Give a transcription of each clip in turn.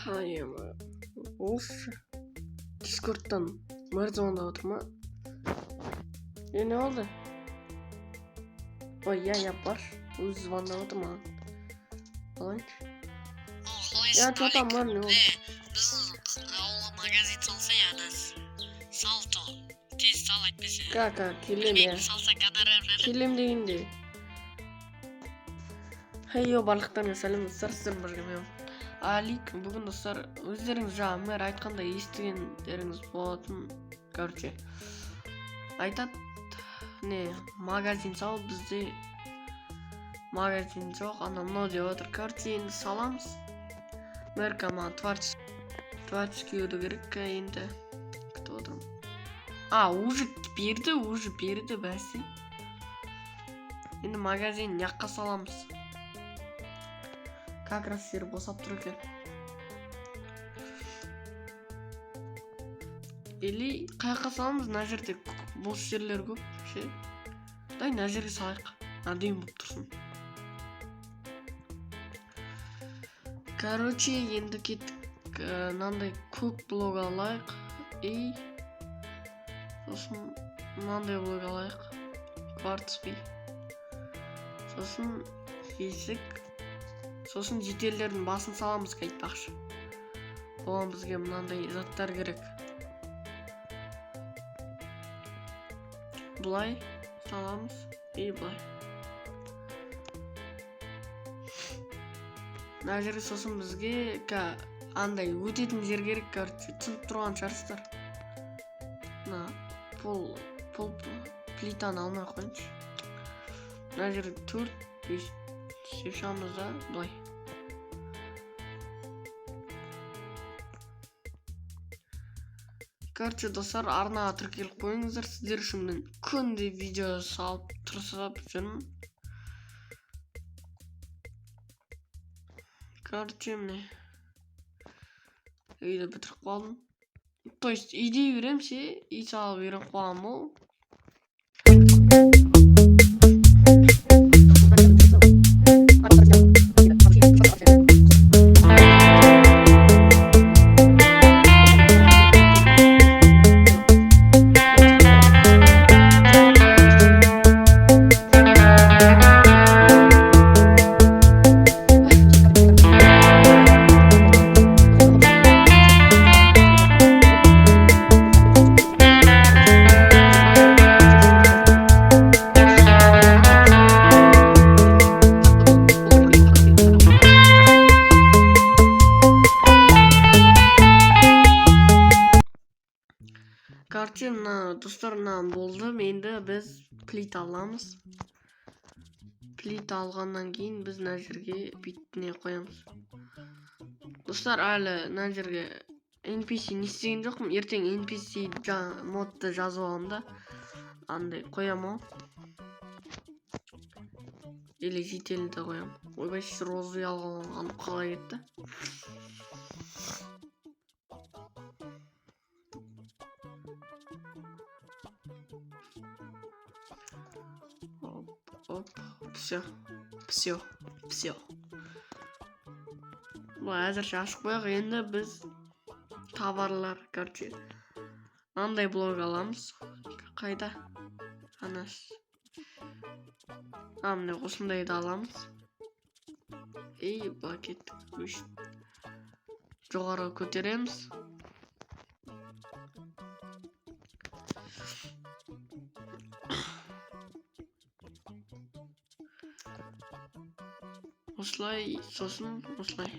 Hayır. Of. Discord'dan her zaman da oturma. Ne oldu? Ой, я пар. Өз звондап отырмын. Қалай? Я что там, не oldu? Biz ауылға магазин салса янас. Салто. Тез сал айтпесе. Кака, келем я. Салса гонорар. Келем дегенде. Хейо барлықтарыңа сәлем достар, сіздермен бірге мен Алик. Бүгін достар, өздеріңіз жаңа мэр айтқандай естігендеріңіз болатын. Короче, айтат не магазин сал, бізде магазин жоқ, ана мынау деп отыр. Короче, енді саламыз. Мэр маған творческий өту керек енді. Күтіп отырмын. Уже берді бәсе. Енді магазин жаққа саламыз. Как раз жер босап тұр екен. Или қаяққа саламыз, мына жерде бос жерлер көп ше. Дай мына жерге салайық. Әдемі болып тұрсын. Короче, енді кеттік. Мынандай көк блок алайық. И сосын мынандай блок алайық. Кварцпи. Сосын есік. Сосын жетелердің басын саламыз айтпақшы. Оған бізге мынандай заттар керек. Бұлай саламыз. И бұлай. Мына жерге сосын бізге андай өтетін жер керек. Короче, түсініп тұрған шығарсыздар. Бұл плитаны алмай қойыншы. Мына жерге 4-5 шешамыз да бұлай. Короче, достар, арнаға тіркеліп қойыңыздар. Сіздер үшін мен күнде видео салып тұрсап жүрмін. Короче, міне үйді бітіріп қалдым. То есть үйде үйрем ше, үй салып үйреніп қалған бұл. Короче, достар, болды. Енді біз плит аламыз. Плит алғаннан кейін біз мына жерге битіне қоямыз. Достар, әлі мына жерге NPC не істеген жоқпын. Ертең NPC модты жазып аламын да. Андай қоямын. Или жетелді қоямын. Ойбай, розы алған қалай кетті. Оп, все. Бұл әзірше ашық қояқ. Енді біз товарлар, короче, мынандай блок аламыз. Қайда? Анаш. Міне осындайды аламыз. И бакет жоғары көтереміз. Осылай, сосын осылай.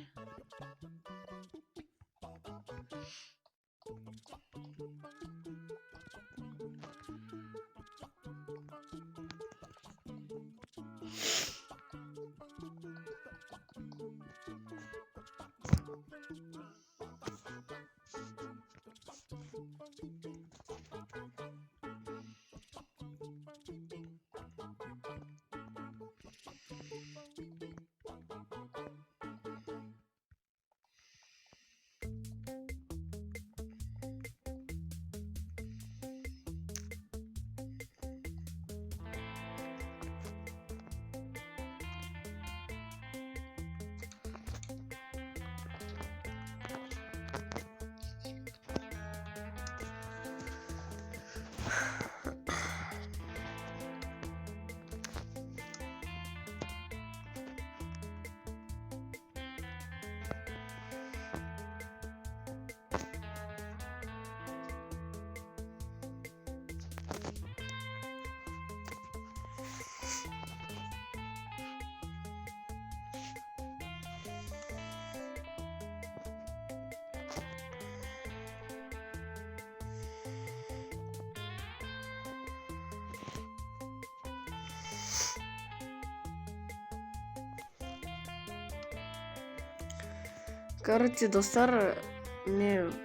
Короче, достар,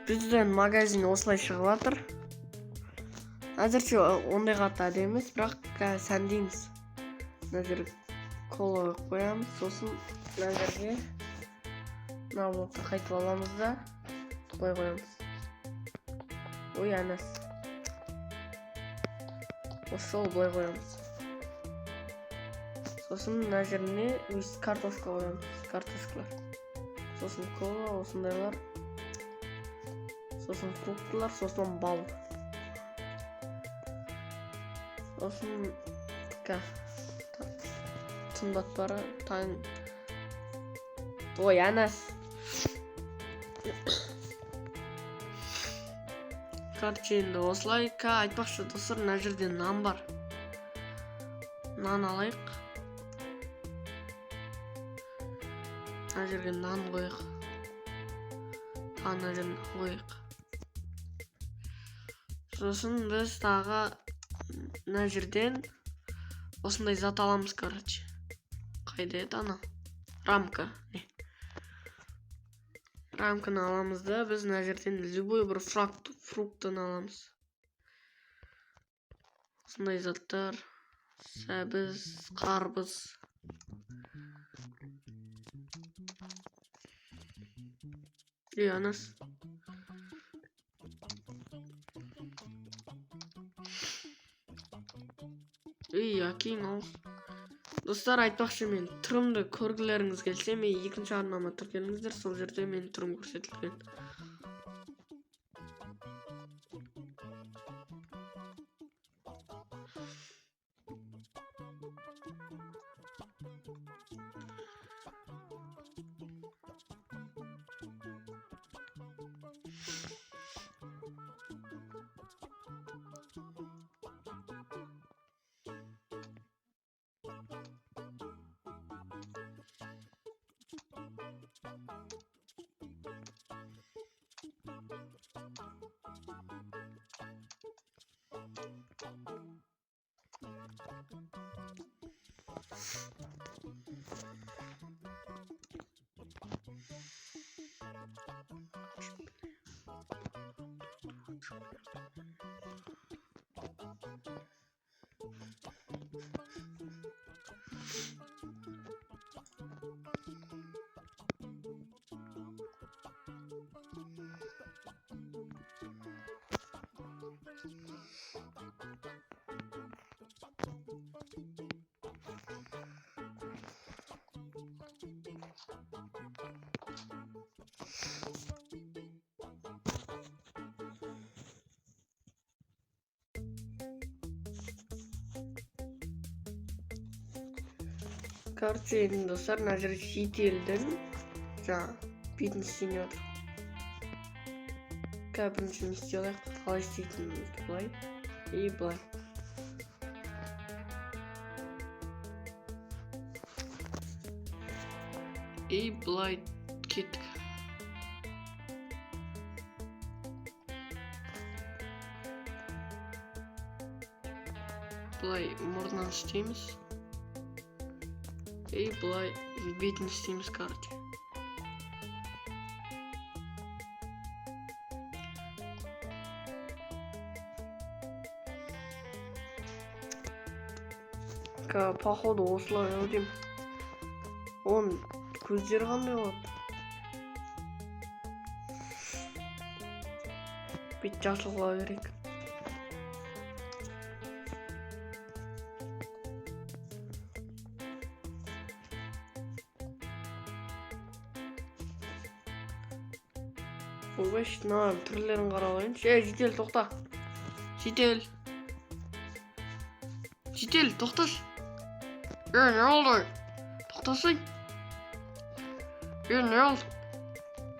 бізден магазин осылай шығып жатыр. Әзірше ондай қатты әдемі емес, бірақ сәндейміз. Мына жерге кола қоямыз, сосын мына жерге мына блокқа қайтып аламыз да былай қоямыз. Ой, анас. Осы былай қоямыз. Сосын мына жеріне картошка қоямыз, картошкалар. Сосын кола, осындайлар. Сосын фруктылар, сосын бал. Сосын тыңдатпары таң. Ой, анас. Короче, енді осылай айтпақшы достар, мына жерде нан бар. Нан алайық. Мына жерге нан қойық. Мына жерге қойық. Сосын біз тағы мына жерден осындай зат аламыз, короче. Қайда еді ана? Рамка. Рамканы аламыз да біз мына жерден любой бір фруктын аламыз. Осындай заттар. Сәбіз, қарбыз. Анас. Акең ал. Достар, айтпақшы, мен түрімді көргілеріңіз келсе, мен екінші арнама тіркеліңіздер, сол жерде мен түрім көрсетілген. Короче, енді достар, мына жерде шетелдің бетін істейін жатыр. Бірінші не істей алайық, қалай істейтінімізді былай и былай. И былай кеттік. Былай мұрнын істейміз. И былай бетін істейміз, короче. Походу осылай өдем. Он көздері қандай болады? Бет жасылға керек. Ойбай, шытына түрлерін қаралайыншы. Жедел, тоқта. Жедел, тоқташ. Не oldu? Тоқтасың. Не oldu?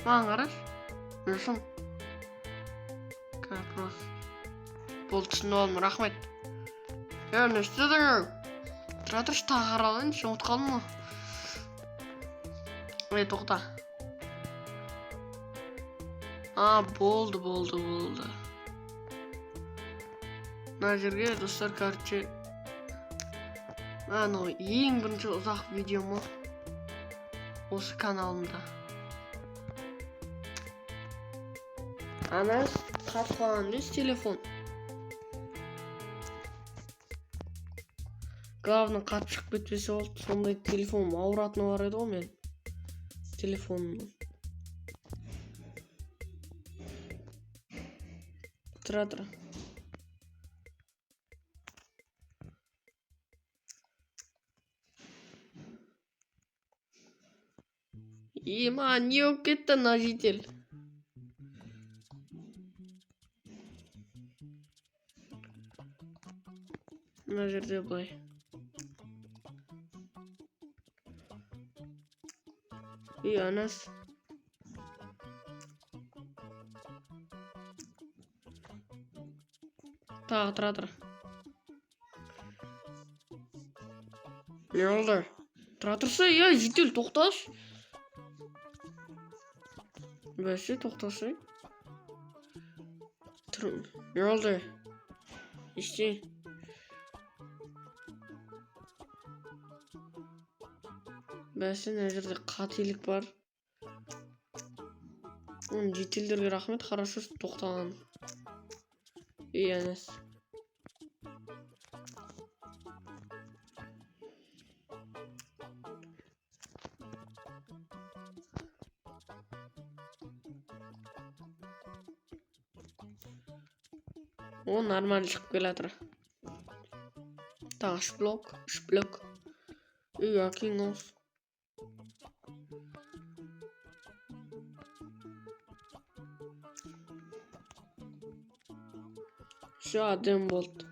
Маған қараш. Жүрсің. Вопрос. Бұл түсініп алдым, рахмет. Не істедің? Тұра тұршы, тағы қаралайыншы, ұмытып қалдым ғой. Тоқта. Болды. Мына жерге достар, короче, ең бірінші ұзақ видеоmu осы каналымда. Ана қатып қалған емес телефон. Главное қатып шығып кетпесе болды. Сондай телефоным ауыратыны бар еді ғой мен. Телефонымның. Тұра. Ема, не болып кетті мына жедел? Мына жерде былай. Анас. Тағы тұра. Не oldu? Тұра тұрса, жедел тоқташы. Бәсе тоқташы. Не oldu? İşte. Бәсе мына жерде қателік бар. Жетелдерге рахмет, хорошо тоқтаған. Анас. О, нормально шығып келатыр. Так, үш блок. Акин олсын. Все, әдем болды.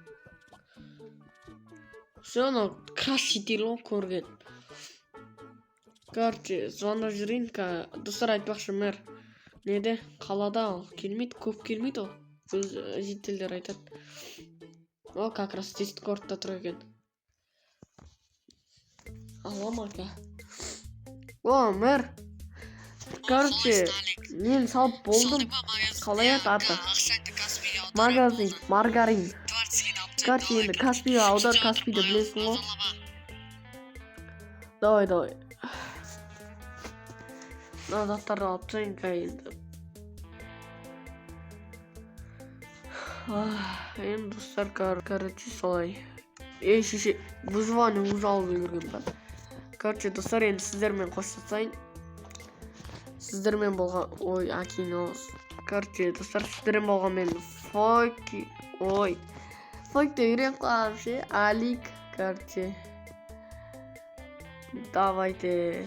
Все, анау краситель ғой көрген. Короче, звондап жүрейін. Достар айтпақшы, мэр. Неде? Қалада ол. Келмейді, көп келмейді ол. Өз жителдер айтады. О, как раз Дискордта тұр екен. Аламака. О, мэр. Короче, мен салып болдым. Қалай аты? Маргарин. Короче, енді Каспийға аудар, Каспийді білесің ғой. Давай. Мына заттарды алып тастайын енді. Енді достар, короче, солай. Шеше, вызвание ұзалып жүрген ба. Короче, достар, енді сіздермен қоштасайын. Сіздермен болған... Ой, Акинос. Короче, достар, сіздермен болған мен Фойки. Ой. Фойкті үйреніп қалам ше. Алик, короче. Давайте.